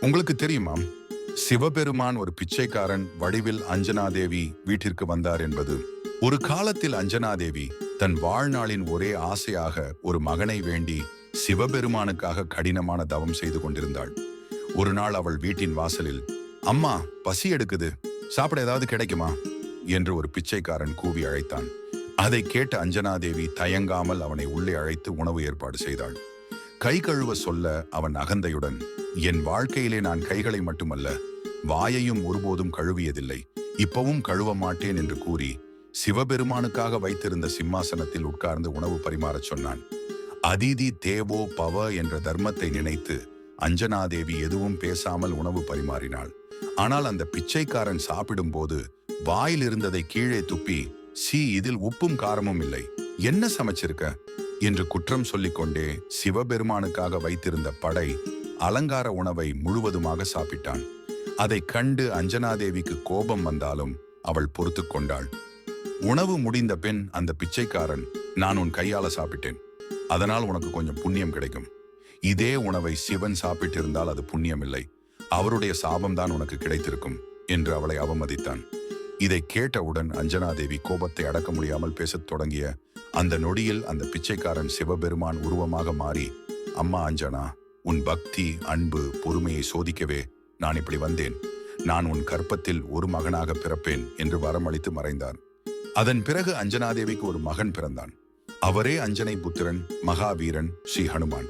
உங்களுக்கு தெரியுமா, சிவபெருமான் ஒரு பிச்சைக்காரன் வடிவில் அஞ்சனாதேவி வீட்டிற்கு வந்தார் என்பது? ஒரு காலத்தில் அஞ்சனாதேவி தன் வாழ்நாளின் ஒரே ஆசையாக ஒரு மகனை வேண்டி சிவபெருமானுக்காக கடினமான தவம் செய்து கொண்டிருந்தாள். ஒரு நாள் அவள் வீட்டின் வாசலில், அம்மா, பசி எடுக்குது, சாப்பிட ஏதாவது கிடைக்குமா என்று ஒரு பிச்சைக்காரன் கூவி அழைத்தான். அதை கேட்ட அஞ்சனாதேவி தயங்காமல் அவனை உள்ளே அழைத்து உணவு ஏற்பாடு செய்தாள். கை கழுவ சொல்ல அவன் அகந்தையுடன், என் வாழ்க்கையிலே நான் கைகளை மட்டுமல்ல, வாயையும் ஒருபோதும் கழுவியதில்லை, இப்பவும் கழுவ மாட்டேன் என்று கூறி சிவபெருமானுக்காக வைத்திருந்த சிம்மாசனத்தில் உட்கார்ந்து உணவு பரிமாறச் சொன்னான். அதிதி தேவோ பவ என்ற தர்மத்தை நினைத்து அஞ்சனாதேவி எதுவும் பேசாமல் உணவு பரிமாறினாள். ஆனால் அந்த பிச்சைக்காரன் சாப்பிடும்போது வாயில் இருந்ததை கீழே துப்பி, சி, இதில் உப்பும் காரமும் இல்லை, என்ன சமைச்சிருக்க என்று குற்றம் சொல்லிக்கொண்டே சிவபெருமானுக்காக வைத்திருந்த படை அலங்கார உணவை முழுவதுமாக சாப்பிட்டான். அதை கண்டு அஞ்சனாதேவிக்கு கோபம் வந்தாலும் அவள் பொறுத்து கொண்டாள். உணவு முடிந்த பின் அந்த பிச்சைக்காரன், நான் உன் கையால சாப்பிட்டேன், அதனால் உனக்கு கொஞ்சம் புண்ணியம் கிடைக்கும். இதே உணவை சிவன் சாப்பிட்டிருந்தால் அது புண்ணியம் இல்லை, அவருடைய சாபம்தான் உனக்கு கிடைத்திருக்கும் என்று அவளை அவமதித்தான். இதை கேட்டவுடன் அஞ்சனாதேவி கோபத்தை அடக்க முடியாமல் பேசத் தொடங்கிய அந்த நொடியில் அந்த பிச்சைக்காரன் சிவபெருமான் உருவமாக மாறி, அம்மா அஞ்சனா, உன் பக்தி, அன்பு, பொறுமையை சோதிக்கவே நான் இப்படி வந்தேன். நான் உன் கற்பத்தில் ஒரு மகனாக பிறப்பேன் என்று வரமளித்து மறைந்தார். அதன் பிறகு அஞ்சனாதேவிக்கு ஒரு மகன் பிறந்தான். அவரே அஞ்சனை புத்திரன், மகாவீரன், ஸ்ரீ ஹனுமான்.